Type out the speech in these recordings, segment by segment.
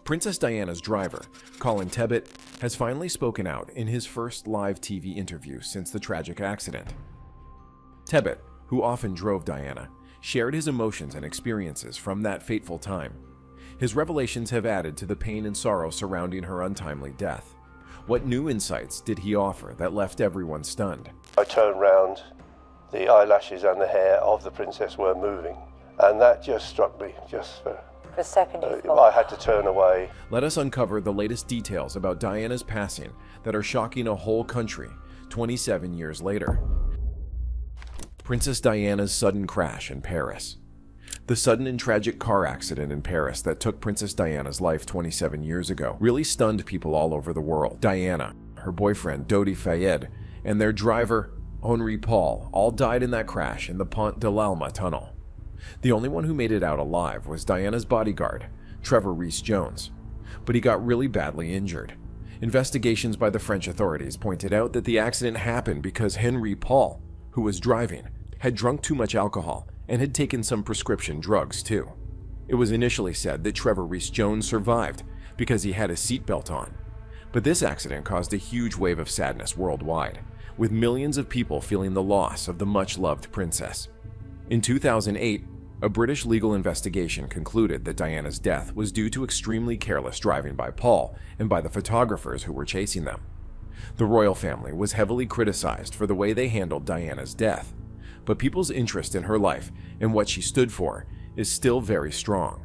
Princess Diana's driver, Colin Tebbit, has finally spoken out in his first live TV interview since the tragic accident. Tebbit, who often drove Diana, shared his emotions and experiences from that fateful time. His revelations have added to the pain and sorrow surrounding her untimely death. What new insights did he offer that left everyone stunned? I turned round, the eyelashes and the hair of the princess were moving, and that just struck me, just for a second you thought. I had to turn away. Let us uncover the latest details about Diana's passing that are shocking a whole country 27 years later. Princess Diana's sudden crash in Paris. The sudden and tragic car accident in Paris that took Princess Diana's life 27 years ago really stunned people all over the world. Diana, her boyfriend Dodi Fayed, and their driver Henri Paul all died in that crash in the Pont de l'Alma tunnel. The only one who made it out alive was Diana's bodyguard, Trevor Rees-Jones, but he got really badly injured. Investigations by the French authorities pointed out that the accident happened because Henri Paul, who was driving, had drunk too much alcohol and had taken some prescription drugs too. It was initially said that Trevor Rees-Jones survived because he had his seatbelt on. But this accident caused a huge wave of sadness worldwide, with millions of people feeling the loss of the much-loved princess. In 2008, a British legal investigation concluded that Diana's death was due to extremely careless driving by Paul and by the photographers who were chasing them. The royal family was heavily criticized for the way they handled Diana's death, but people's interest in her life and what she stood for is still very strong.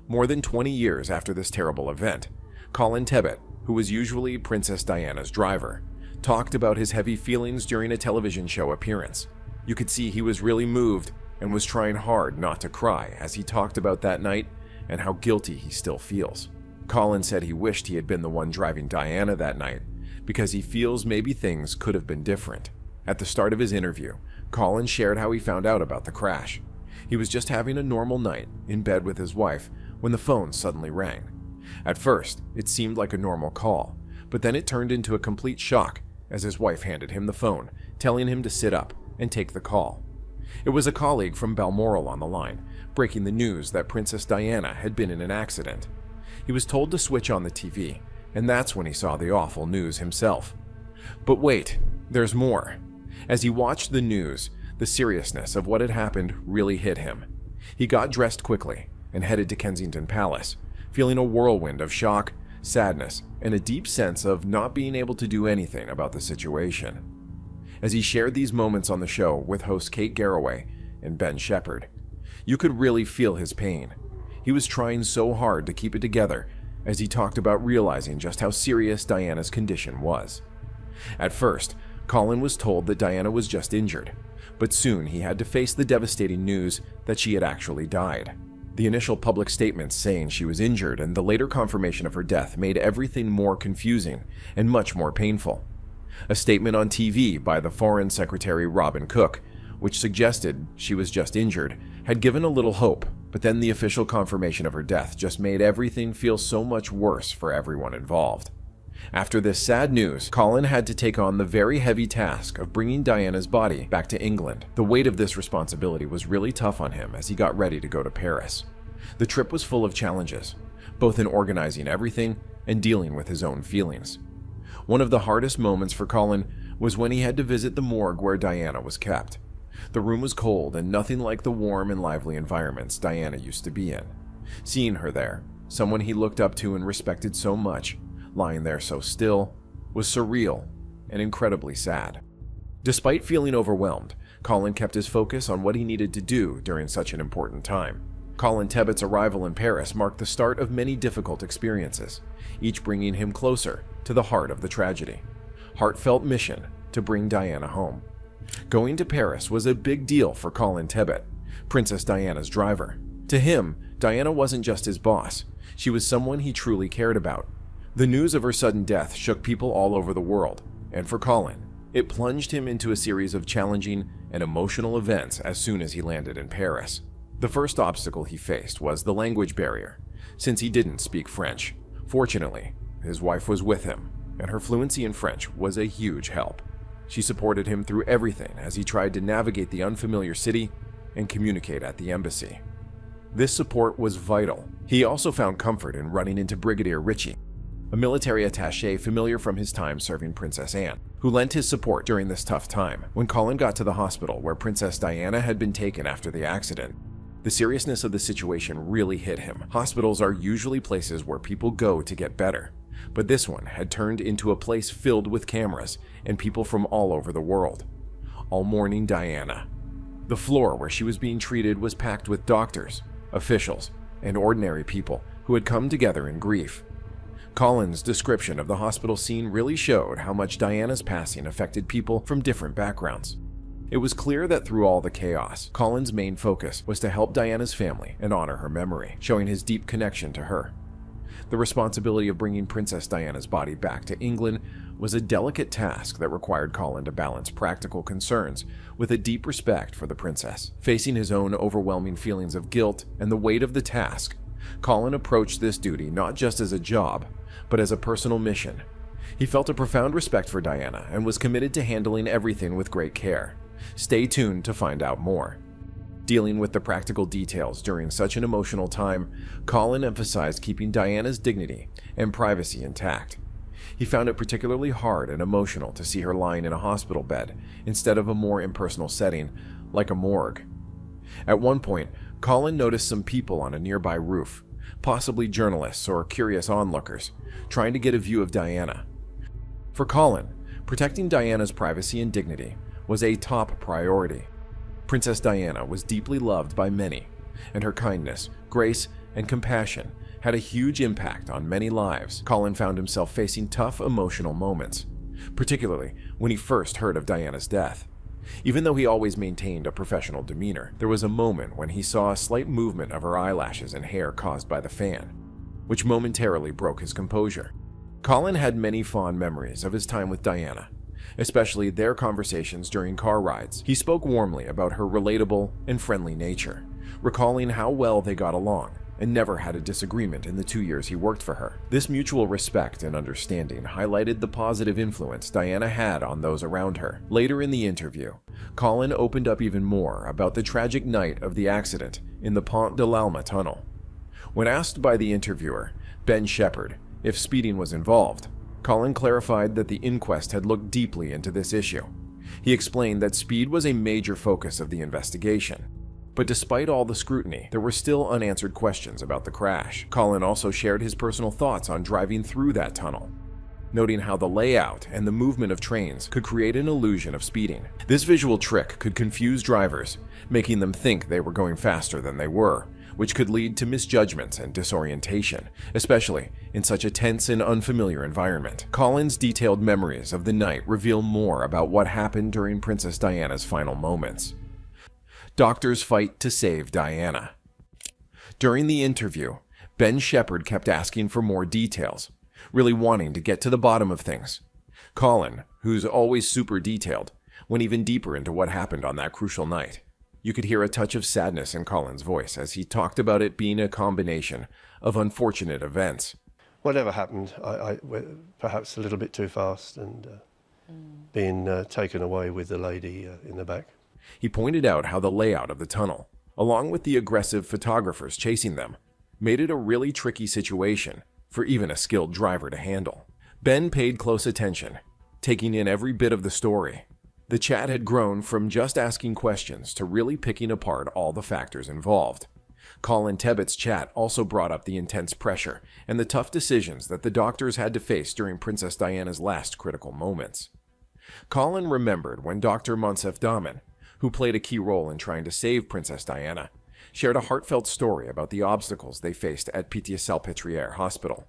More than 20 years after this terrible event, Colin Tebbit, who was usually Princess Diana's driver, talked about his heavy feelings during a television show appearance. You could see he was really moved and was trying hard not to cry as he talked about that night and how guilty he still feels. Colin said he wished he had been the one driving Diana that night because he feels maybe things could have been different. At the start of his interview, Colin shared how he found out about the crash. He was just having a normal night in bed with his wife when the phone suddenly rang. At first, it seemed like a normal call, but then it turned into a complete shock as his wife handed him the phone, telling him to sit up and take the call. It was a colleague from Balmoral on the line, breaking the news that Princess Diana had been in an accident. He was told to switch on the TV, and that's when he saw the awful news himself. But wait, there's more. As he watched the news, the seriousness of what had happened really hit him. He got dressed quickly and headed to Kensington Palace, feeling a whirlwind of shock, sadness, and a deep sense of not being able to do anything about the situation. As he shared these moments on the show with host Kate Garraway and Ben Shepherd, you could really feel his pain. He was trying so hard to keep it together as he talked about realizing just how serious Diana's condition was. At first, Colin was told that Diana was just injured, but soon he had to face the devastating news that she had actually died. The initial public statements saying she was injured and the later confirmation of her death made everything more confusing and much more painful. A statement on TV by the Foreign Secretary Robin Cook, which suggested she was just injured, had given a little hope, but then the official confirmation of her death just made everything feel so much worse for everyone involved. After this sad news, Colin had to take on the very heavy task of bringing Diana's body back to England. The weight of this responsibility was really tough on him as he got ready to go to Paris. The trip was full of challenges, both in organizing everything and dealing with his own feelings. One of the hardest moments for Colin was when he had to visit the morgue where Diana was kept. The room was cold and nothing like the warm and lively environments Diana used to be in. Seeing her there, someone he looked up to and respected so much, lying there so still, was surreal and incredibly sad. Despite feeling overwhelmed, Colin kept his focus on what he needed to do during such an important time. Colin Tebbit's arrival in Paris marked the start of many difficult experiences, each bringing him closer to the heart of the tragedy. Heartfelt mission to bring Diana home. Going to Paris was a big deal for Colin Tebbit, Princess Diana's driver. To him, Diana wasn't just his boss, she was someone he truly cared about. The news of her sudden death shook people all over the world, and for Colin, it plunged him into a series of challenging and emotional events as soon as he landed in Paris. The first obstacle he faced was the language barrier, since he didn't speak French. Fortunately, his wife was with him, and her fluency in French was a huge help. She supported him through everything as he tried to navigate the unfamiliar city and communicate at the embassy. This support was vital. He also found comfort in running into Brigadier Ritchie, a military attaché familiar from his time serving Princess Anne, who lent his support during this tough time. When Colin got to the hospital where Princess Diana had been taken after the accident, the seriousness of the situation really hit him. Hospitals are usually places where people go to get better, but this one had turned into a place filled with cameras and people from all over the world, all mourning Diana. The floor where she was being treated was packed with doctors, officials, and ordinary people who had come together in grief. Colin's description of the hospital scene really showed how much Diana's passing affected people from different backgrounds. It was clear that through all the chaos, Colin's main focus was to help Diana's family and honor her memory, showing his deep connection to her. The responsibility of bringing Princess Diana's body back to England was a delicate task that required Colin to balance practical concerns with a deep respect for the princess. Facing his own overwhelming feelings of guilt and the weight of the task, Colin approached this duty not just as a job, but as a personal mission. He felt a profound respect for Diana and was committed to handling everything with great care. Stay tuned to find out more. Dealing with the practical details during such an emotional time, Colin emphasized keeping Diana's dignity and privacy intact. He found it particularly hard and emotional to see her lying in a hospital bed instead of a more impersonal setting like a morgue. At one point, Colin noticed some people on a nearby roof, possibly journalists or curious onlookers, trying to get a view of Diana. For Colin, protecting Diana's privacy and dignity was a top priority. Princess Diana was deeply loved by many, and her kindness, grace, and compassion had a huge impact on many lives. Colin found himself facing tough emotional moments, particularly when he first heard of Diana's death. Even though he always maintained a professional demeanor, there was a moment when he saw a slight movement of her eyelashes and hair caused by the fan, which momentarily broke his composure. Colin had many fond memories of his time with Diana, especially their conversations during car rides. He spoke warmly about her relatable and friendly nature, recalling how well they got along and never had a disagreement in the 2 years he worked for her. This mutual respect and understanding highlighted the positive influence Diana had on those around her. Later in the interview, Colin opened up even more about the tragic night of the accident in the Pont de l'Alma tunnel. When asked by the interviewer, Ben Shepherd, if speeding was involved, Colin clarified that the inquest had looked deeply into this issue. He explained that speed was a major focus of the investigation. But despite all the scrutiny, there were still unanswered questions about the crash. Colin also shared his personal thoughts on driving through that tunnel, noting how the layout and the movement of trains could create an illusion of speeding. This visual trick could confuse drivers, making them think they were going faster than they were, which could lead to misjudgments and disorientation, especially in such a tense and unfamiliar environment. Colin's detailed memories of the night reveal more about what happened during Princess Diana's final moments. Doctors fight to save Diana. During the interview, Ben Shepherd kept asking for more details, really wanting to get to the bottom of things. Colin, who's always super detailed, went even deeper into what happened on that crucial night. You could hear a touch of sadness in Colin's voice as he talked about it being a combination of unfortunate events. Whatever happened, I went perhaps a little bit too fast and being taken away with the lady in the back. He pointed out how the layout of the tunnel, along with the aggressive photographers chasing them, made it a really tricky situation for even a skilled driver to handle. Ben paid close attention, taking in every bit of the story. The chat had grown from just asking questions to really picking apart all the factors involved. Colin Tebbett's chat also brought up the intense pressure and the tough decisions that the doctors had to face during Princess Diana's last critical moments. Colin remembered when Dr. Monsef Damen, who played a key role in trying to save Princess Diana, shared a heartfelt story about the obstacles they faced at Pitié-Salpêtrière Hospital.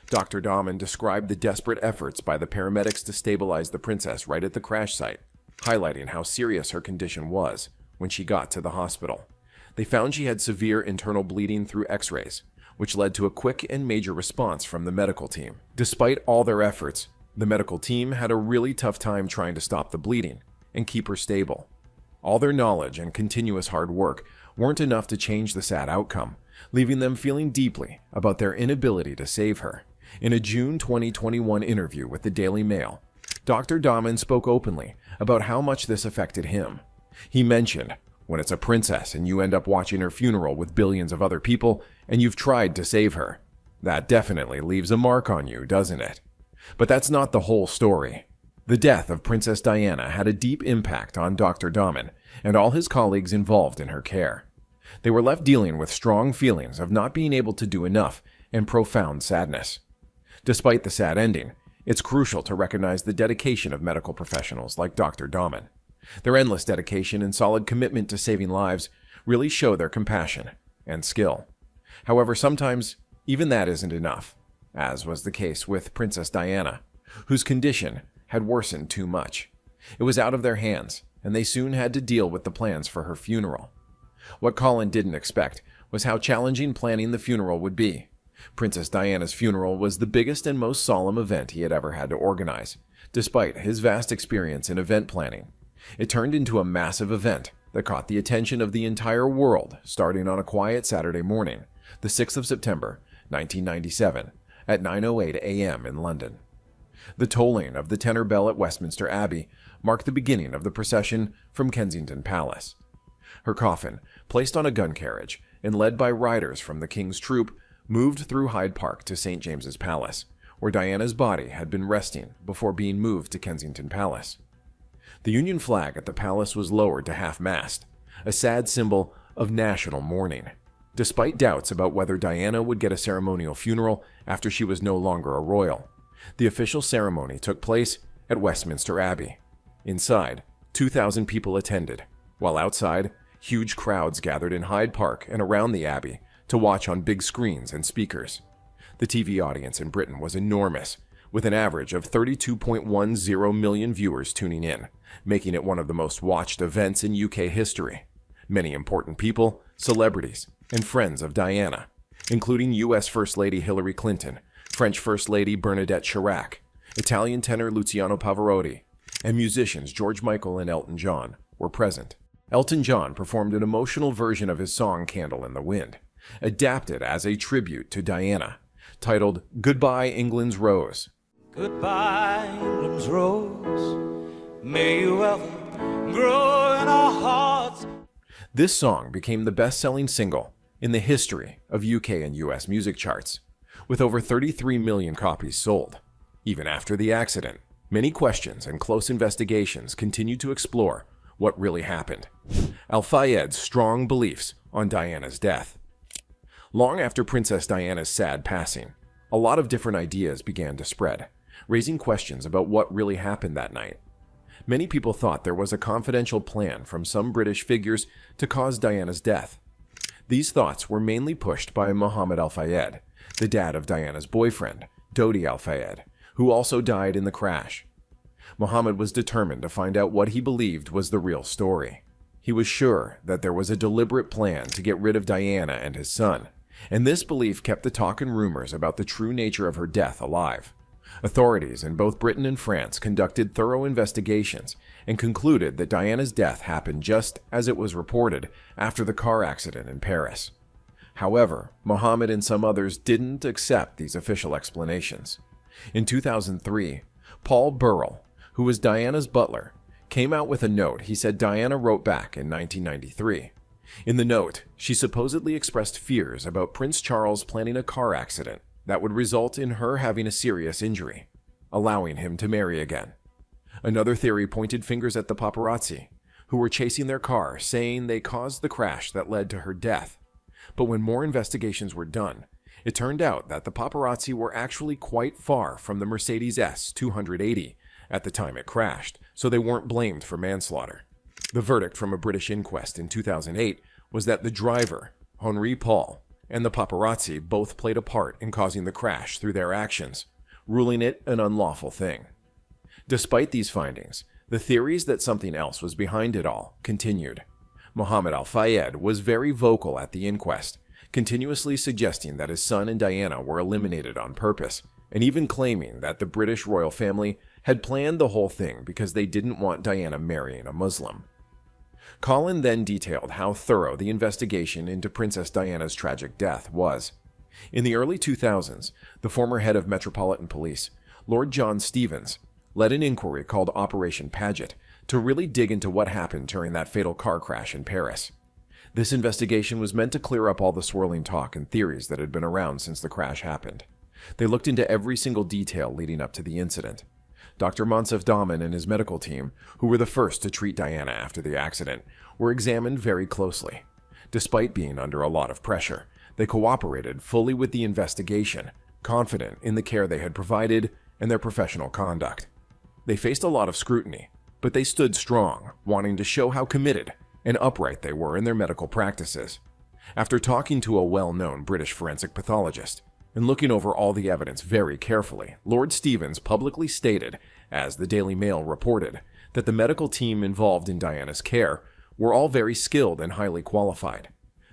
Dr. Damen described the desperate efforts by the paramedics to stabilize the princess right at the crash site, highlighting how serious her condition was when she got to the hospital. They found she had severe internal bleeding through x-rays, which led to a quick and major response from the medical team. Despite all their efforts, the medical team had a really tough time trying to stop the bleeding and keep her stable. All their knowledge and continuous hard work weren't enough to change the sad outcome, leaving them feeling deeply about their inability to save her. In a June 2021 interview with the Daily Mail, Dr. Damen spoke openly about how much this affected him. He mentioned, when it's a princess and you end up watching her funeral with billions of other people and you've tried to save her. That definitely leaves a mark on you, doesn't it? But that's not the whole story. The death of Princess Diana had a deep impact on Dr. Dahmen and all his colleagues involved in her care. They were left dealing with strong feelings of not being able to do enough and profound sadness. Despite the sad ending, it's crucial to recognize the dedication of medical professionals like Dr. Dahmen. Their endless dedication and solid commitment to saving lives really show their compassion and skill. However, sometimes even that isn't enough, as was the case with Princess Diana, whose condition had worsened too much. It was out of their hands, and they soon had to deal with the plans for her funeral. What Colin didn't expect was how challenging planning the funeral would be. Princess Diana's funeral was the biggest and most solemn event he had ever had to organize, despite his vast experience in event planning. It turned into a massive event that caught the attention of the entire world starting on a quiet Saturday morning, the 6th of September, 1997, at 9:08 a.m. in London. The tolling of the tenor bell at Westminster Abbey marked the beginning of the procession from Kensington Palace. Her coffin, placed on a gun carriage and led by riders from the King's Troop, moved through Hyde Park to St. James's Palace, where Diana's body had been resting before being moved to Kensington Palace. The Union flag at the palace was lowered to half-mast, a sad symbol of national mourning. Despite doubts about whether Diana would get a ceremonial funeral after she was no longer a royal, the official ceremony took place at Westminster Abbey. Inside, 2,000 people attended, while outside, huge crowds gathered in Hyde Park and around the Abbey to watch on big screens and speakers. The TV audience in Britain was enormous, with an average of 32.10 million viewers tuning in, making it one of the most watched events in UK history. Many important people, celebrities, and friends of Diana, including US First Lady Hillary Clinton, French First Lady Bernadette Chirac, Italian tenor Luciano Pavarotti, and musicians George Michael and Elton John were present. Elton John performed an emotional version of his song Candle in the Wind, adapted as a tribute to Diana, titled Goodbye England's Rose. Goodbye, England's rose, may you ever grow in our hearts. This song became the best-selling single in the history of UK and US music charts, with over 33 million copies sold. Even after the accident, many questions and close investigations continued to explore what really happened. Al-Fayed's strong beliefs on Diana's death. Long after Princess Diana's sad passing, a lot of different ideas began to spread, raising questions about what really happened that night. Many people thought there was a confidential plan from some British figures to cause Diana's death. These thoughts were mainly pushed by Mohammed Al-Fayed, the dad of Diana's boyfriend, Dodi Al-Fayed, who also died in the crash. Mohammed was determined to find out what he believed was the real story. He was sure that there was a deliberate plan to get rid of Diana and his son, and this belief kept the talk and rumors about the true nature of her death alive. Authorities in both Britain and France conducted thorough investigations and concluded that Diana's death happened just as it was reported after the car accident in Paris. However, Mohammed and some others didn't accept these official explanations. In 2003, Paul Burrell, who was Diana's butler, came out with a note he said Diana wrote back in 1993. In the note, she supposedly expressed fears about Prince Charles planning a car accident that would result in her having a serious injury, allowing him to marry again. Another theory pointed fingers at the paparazzi, who were chasing their car, saying they caused the crash that led to her death. But when more investigations were done, it turned out that the paparazzi were actually quite far from the Mercedes S280 at the time it crashed, so they weren't blamed for manslaughter. The verdict from a British inquest in 2008 was that the driver, Henri Paul, and the paparazzi both played a part in causing the crash through their actions, ruling it an unlawful thing. Despite these findings, the theories that something else was behind it all continued. Mohammed Al-Fayed was very vocal at the inquest, continuously suggesting that his son and Diana were eliminated on purpose, and even claiming that the British royal family had planned the whole thing because they didn't want Diana marrying a Muslim. Colin then detailed how thorough the investigation into Princess Diana's tragic death was. In the early 2000s, the former head of Metropolitan Police, Lord John Stevens, led an inquiry called Operation Paget to really dig into what happened during that fatal car crash in Paris. This investigation was meant to clear up all the swirling talk and theories that had been around since the crash happened. They looked into every single detail leading up to the incident. Dr. Monsef Dahman and his medical team, who were the first to treat Diana after the accident, were examined very closely. Despite being under a lot of pressure, they cooperated fully with the investigation, confident in the care they had provided and their professional conduct. They faced a lot of scrutiny, but they stood strong, wanting to show how committed and upright they were in their medical practices. After talking to a well-known British forensic pathologist and looking over all the evidence very carefully, Lord Stevens publicly stated, as the Daily Mail reported, that the medical team involved in Diana's care were all very skilled and highly qualified.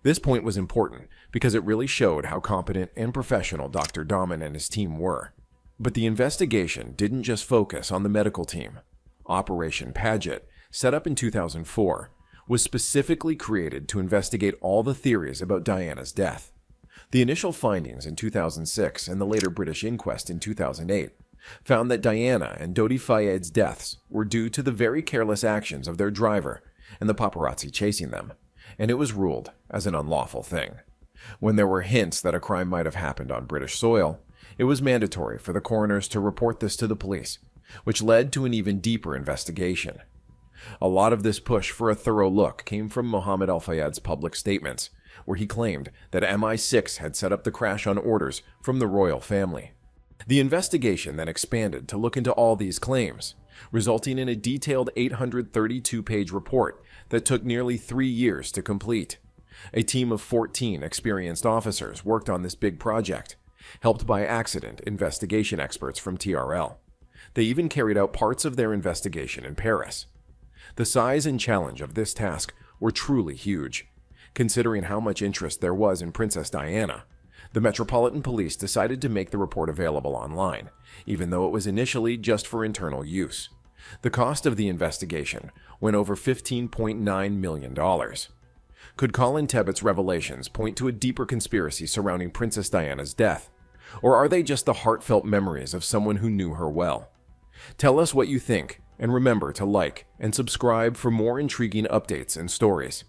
This point was important because it really showed how competent and professional Dr. Dahman and his team were. But the investigation didn't just focus on the medical team. Operation Paget, set up in 2004, was specifically created to investigate all the theories about Diana's death. The initial findings in 2006 and the later British inquest in 2008 found that Diana and Dodi Fayed's deaths were due to the very careless actions of their driver and the paparazzi chasing them, and it was ruled as an unlawful thing. When there were hints that a crime might have happened on British soil, it was mandatory for the coroners to report this to the police, which led to an even deeper investigation. A lot of this push for a thorough look came from Mohammed Al-Fayed's public statements, where he claimed that MI6 had set up the crash on orders from the royal family. The investigation then expanded to look into all these claims, resulting in a detailed 832-page report that took nearly 3 years to complete. A team of 14 experienced officers worked on this big project, helped by accident investigation experts from TRL. They even carried out parts of their investigation in Paris. The size and challenge of this task were truly huge. Considering how much interest there was in Princess Diana, the Metropolitan Police decided to make the report available online, even though it was initially just for internal use. The cost of the investigation went over $15.9 million. Could Colin Tebbett's revelations point to a deeper conspiracy surrounding Princess Diana's death? Or are they just the heartfelt memories of someone who knew her well? Tell us what you think, and remember to like and subscribe for more intriguing updates and stories.